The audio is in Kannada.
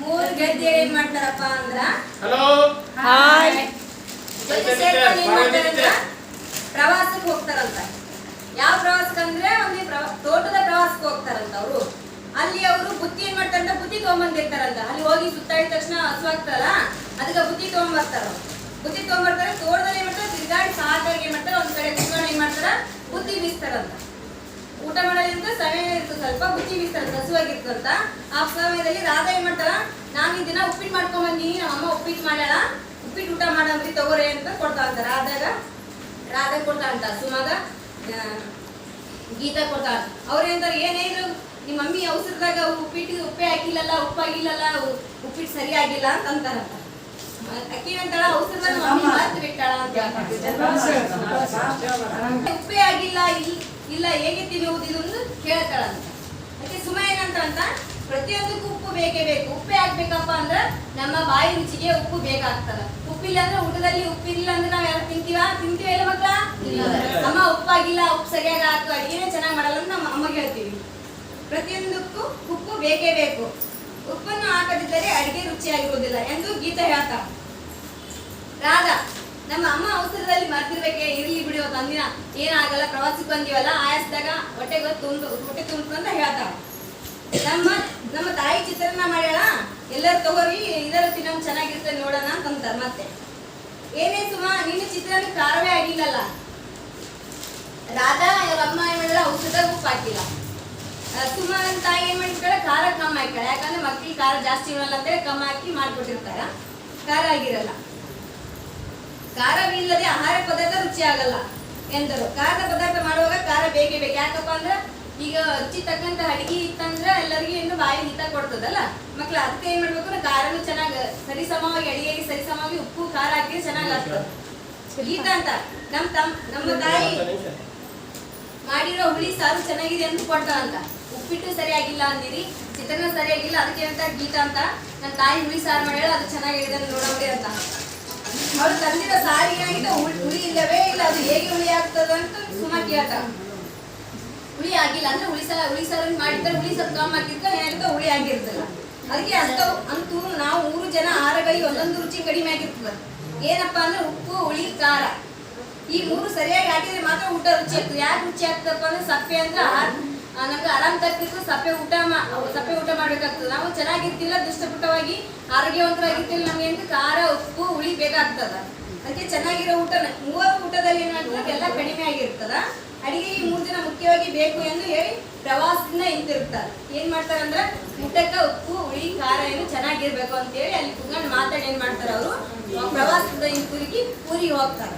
ಮೂರು ಗೆದ್ದೆ ಏನ್ ಮಾಡ್ತಾರಪ್ಪ ಅಂದ್ರ ಹಲೋ ಹಾಯ್ ಜೊತೆ ಸೇರ್ಕೊಂಡು ಏನ್ ಮಾಡ್ತಾರಂದ್ರ ಪ್ರವಾಸಕ್ಕೆ ಹೋಗ್ತಾರಂತ. ಯಾವ ಪ್ರವಾಸಕ್ಕೆ ಅಂದ್ರೆ ಒಂದು ತೋಟದ ಪ್ರವಾಸಕ್ಕೆ ಹೋಗ್ತಾರಂತ ಅವರು. ಅಲ್ಲಿ ಅವರು ಬುತ್ತಿ ಏನ್ ಮಾಡ್ತಾರಂತ ಬುತ್ತಿ ತಗೊಂಡ್ಬಂದಿರ್ತಾರಂತ. ಅಲ್ಲಿ ಹೋಗಿ ಸುತ್ತಾಡಿದ ತಕ್ಷಣ ಹಸುವಾಗ್ತಾರಲ್ಲ, ಅದಕ್ಕೆ ಬುತ್ತಿ ತಗೊಂಡ್ಬರ್ತಾರ. ಬುತ್ತಿ ತಗೊಂಡ್ಬರ್ತಾರೆ, ತೋಟದಲ್ಲಿ ಏನ್ ಮಾಡ್ತಾರೆ ತಿರ್ಗಾಡಿ ಸಾಕಾಗಿ ಏನ್ ಮಾಡ್ತಾರೆ ಒಂದ್ ಕಡೆ ಕುತ್ಕೊಂಡು ಏನ್ ಮಾಡ್ತಾರ ಬುತ್ತಿ ಬೀಸ್ತಾರಂತ. ಊಟ ಮಾಡೋದ್ರಿಂದ ಸಮಯ ಇರ್ತದೆ, ಸ್ವಲ್ಪ ಬುತ್ತಿ ಬೀಸ್ತಾರಂತ, ಹಸುವಾಗಿರ್ತಂತ. ಆ ಸಮಯದಲ್ಲಿ ರಾಧಾ ಏನ್ ಮಾಡ್ತಾರ, ನಾನು ಈ ದಿನ ಉಪ್ಪಿಟ್ಟು ಮಾಡ್ಕೊಂಡ್ ಬಂದೀನಿ, ನಮ್ಮ ಅಮ್ಮ ಉಪ್ಪಿಟ್ಟು ಮಾಡ್ಯಾಳ, ಉಪ್ಪಿಟ್ಟು ಊಟ ಮಾಡಂದ್ರಿ ತಗೋರೆ ಅಂತ ಕೊಡ್ತಾವಂತ. ರಾಧಾ ಕೊಡ್ತಾಳಂತ, ಸುಮಾಗ ಗೀತಾ ಕೊಡ್ತಾಳ. ಅವ್ರೇಂತಾರೆ ಏನೇನು ನಿಮ್ಮ ಮಮ್ಮಿ ಅವಸರದಾಗ ಉಪ್ಪಿಟ್ಟಿಗೆ ಉಪ್ಪೇ ಹಾಕಿಲ್ಲಲ್ಲ, ಉಪ್ಪಾಗಿಲ್ಲಲ್ಲ, ಉಪ್ಪಿಟ್ಟು ಸರಿ ಆಗಿಲ್ಲ ಅಂತ ಅಂತಾರಂತ. ಅಕ್ಕಿ ಅಂತಾಳ ಅವಸರದಾಗ ಮಮ್ಮಿ ಮರ್ತು ಬಿಟ್ಟಾಳ ಅಂತ. ಉಪ್ಪೇ ಆಗಿಲ್ಲ, ಇಲ್ಲ ಹೇಗೆ ತಿನ್ನುವುದು ಅಂತ ಕೇಳ್ತಾಳಂತ. ಅದಕ್ಕೆ ಸುಮ ಏನಂತ ಪ್ರತಿಯೊಂದಕ್ಕೂ ಉಪ್ಪು ಬೇಕೇ ಬೇಕು. ಉಪ್ಪೇ ಹಾಕ್ಬೇಕಪ್ಪ ಅಂದ್ರ ನಮ್ಮ ಬಾಯಿ ರುಚಿಗೆ ಉಪ್ಪು ಬೇಕಾಗ್ತದ. ಉಪ್ಪಿಲ್ಲ ಅಂದ್ರೆ ಊಟದಲ್ಲಿ ಉಪ್ಪಿಲ್ಲ ಅಂದ್ರೆ ನಾವ್ ಯಾರು ತಿಂತೀವ ಇಲ್ಲ ಮಕ್ಕಳ? ಅಮ್ಮ ಉಪ್ಪಾಗಿಲ್ಲ, ಉಪ್ಪು ಸರಿಯಾಗಿ ಹಾಕು, ಅಡಿಗೆನೇ ಚೆನ್ನಾಗಿ ಮಾಡಲ್ಲ ಅಂತ ನಮ್ಮ ಅಮ್ಮಗೆ ಹೇಳ್ತೀವಿ. ಪ್ರತಿಯೊಂದಕ್ಕೂ ಉಪ್ಪು ಬೇಕೇ ಬೇಕು. ಉಪ್ಪನ್ನು ಹಾಕದಿದ್ದರೆ ಅಡಿಗೆ ರುಚಿಯಾಗಿರುವುದಿಲ್ಲ ಎಂದು ಗೀತಾ ಹೇಳ್ತಾ. ರಾಧಾ ನಮ್ಮ ಅಮ್ಮ ಅವಸರದಲ್ಲಿ ಮರ್ತಿರ್ಬೇಕೆ, ಇರ್ಲಿ ಬಿಡಿ ತಂದಿನ ಏನಾಗಲ್ಲ, ಪ್ರವಾಸಕ್ಕೆ ಬಂದಿವಲ್ಲ, ಆಯಸ್ದಾಗ ಹೊಟ್ಟೆ ತುಂಬ ಅಂತ ಹೇಳ್ತಾಳ. ನಮ್ಮ ತಾಯಿ ಚಿತ್ರಾನ್ನ ಮಾಡ್ಯಾಳ, ಎಲ್ಲರೂ ತಗೋರಿ ಇದರ ತಿನ್ನೋ ಚೆನ್ನಾಗಿರ್ತದೆ ನೋಡೋಣ ಅಂತಂತಾರ. ಮತ್ತೆ ಏನೇ ಸುಮ ನಿನ್ನ ಚಿತ್ರಾನ್ನ ಖಾರವೇ ಆಗಿಲ್ಲಲ್ಲ. ರಾಧಾ ಅವ್ರ ಅಮ್ಮ ಏನ್ ಮಾಡಿದಾಳ, ಔಷಧದಾಗ ಉಪ್ಪು ಹಾಕಿಲ್ಲ. ಸುಮ ತಾಯಿ ಏನ್ ಮಾಡಿರ್ತಾಳೆ, ಖಾರ ಕಮ್ಮಿ ಹಾಕ್ತಾಳೆ. ಯಾಕಂದ್ರೆ ಮಕ್ಳಿಗೆ ಖಾರ ಜಾಸ್ತಿ ಇರಲ್ಲ ಅಂತೇಳಿ ಕಮ್ಮಿ ಹಾಕಿ ಮಾಡ್ಕೊಟ್ಟಿರ್ತಾರ, ಖಾರ ಆಗಿರಲ್ಲ. ಖಾರವಿಲ್ಲದೆ ಆಹಾರ ಪದಾರ್ಥ ರುಚಿ ಆಗಲ್ಲ ಎಂದರು. ಖಾರದ ಪದಾರ್ಥ ಮಾಡುವಾಗ ಖಾರ ಬೇಕೇ ಬೇಕು. ಯಾಕಪ್ಪ ಅಂದ್ರ ಈಗ ರುಚಿ ತಕ್ಕಂತ ಅಡಿಗೆ ಇತ್ತಂದ್ರ ಎಲ್ಲರಿಗೂ ಇನ್ನು ಬಾಯಿ ಹಿತ ಕೊಡ್ತದಲ್ಲ ಮಕ್ಳು. ಅದಕ್ಕೆ ಏನ್ ಮಾಡ್ಬೇಕು, ಖಾರನು ಚೆನ್ನಾಗಿ ಸರಿಸಮವಾಗಿ ಅಡಿಗೆಗೆ ಸರಿಸಮವಾಗಿ ಉಪ್ಪು ಖಾರ ಹಾಕಿದ್ರೆ ಚೆನ್ನಾಗಿ ಆಗ್ತದೆ. ಗೀತ ಅಂತ ನಮ್ಮ ತಾಯಿ ಮಾಡಿರೋ ಹುಳಿ ಸಾರು ಚೆನ್ನಾಗಿದೆ ಅಂತ ಕೊಡ್ತಾರಂತ. ಉಪ್ಪಿಟ್ಟು ಸರಿಯಾಗಿಲ್ಲ ಅಂದಿರಿ, ಚಿತ್ರಾನ್ನ ಸರಿಯಾಗಿಲ್ಲ, ಅದಕ್ಕೆ ಅಂತ ಗೀತ ಅಂತ ನನ್ನ ತಾಯಿ ಹುಳಿ ಸಾರು ಮಾಡ್ಯಾಳ, ಅದು ಚೆನ್ನಾಗಿದೆ ನೋಡೋರಿ ಅಂತ. ಅವ್ರು ತಂದಿರೋ ಸಾರಿಗೆ ಏನಾಗಿದೆ, ಹುಳಿ ಇಲ್ಲವೇ ಇಲ್ಲ, ಅದು ಹೇಗೆ ಹುಳಿ ಆಗ್ತದ ಅಂತ ಸುಮ್ಮ ಕೇಳ್ತಾರ. ಹುಳಿ ಆಗಿಲ್ಲ ಅಂದ್ರೆ ಹುಳಿ ಸಾರು ಮಾಡಿದ್ರೆ ಹುಳಿ ಸ್ವಲ್ಪ ಕಮ್ಮಿ ಹಾಕಿದ್ರೆ ಏನಾಗುತ್ತೆ, ಹುಳಿ ಆಗಿರ್ತಲ್ಲ. ಅದಕ್ಕೆ ಅಂತೂ ನಾವು 3 ಜನ ಆಹಾರಗಳಿಗೆ ಒಂದೊಂದು ರುಚಿ ಕಡಿಮೆ ಆಗಿರ್ತದ. ಏನಪ್ಪಾ ಅಂದ್ರೆ ಉಪ್ಪು, ಹುಳಿ, ಖಾರ, ಈ 3 ಸರಿಯಾಗಿ ಹಾಕಿದ್ರೆ ಮಾತ್ರ ಊಟ ರುಚಿ ಆಗ್ತದೆ. ಯಾಕೆ ರುಚಿ ಆಗ್ತದಪ್ಪ ಅಂದ್ರೆ ಸಪ್ಪೆ ಅಂದ್ರೆ ನಮ್ಗೆ ಆರಾಮ್ ತಪ್ಪಿತ್ತು, ಸಪ್ಪೆ ಊಟ ಮಾಡ್ಬೇಕಾಗ್ತದೆ. ನಾವು ಚೆನ್ನಾಗಿರ್ತಿಲ್ಲ, ದುಷ್ಟಪುಟ್ಟವಾಗಿ ಆರೋಗ್ಯವಂತರಾಗಿರ್ತಿಲ್ಲ, ನಮ್ಗೆ ಅಂತ ಖಾರ, ಉಪ್ಪು, ಹುಳಿ ಬೇಕಾಗ್ತದ. ಅದಕ್ಕೆ ಚೆನ್ನಾಗಿರೋ ಊಟ 3 ಊಟದಲ್ಲಿ ಏನಾಗ್ತದೆ ಎಲ್ಲ ಕಡಿಮೆ ಆಗಿರ್ತದ. ಅಡಿಗೆ ಈ 3 ದಿನ ಮುಖ್ಯವಾಗಿ ಬೇಕು ಎಂದು ಹೇಳಿ ಪ್ರವಾಸದಿಂದ ಹಿಂತಿರುಗ್ತಾರೆ. ಏನ್ ಮಾಡ್ತಾರಂದ್ರ ಊಟಕ್ಕ ಉಪ್ಪು, ಹುಳಿ, ಖಾರ ಏನು ಚೆನ್ನಾಗಿರ್ಬೇಕು ಅಂತ ಹೇಳಿ ಅಲ್ಲಿ ಕುತ್ಕೊಂಡು ಮಾತಾಡಿ ಏನ್ ಮಾಡ್ತಾರ ಅವರು ಪ್ರವಾಸದಿಂದ ಹಿಂತಿರುಗಿ ಊರಿಗೆ ಹೋಗ್ತಾರೆ.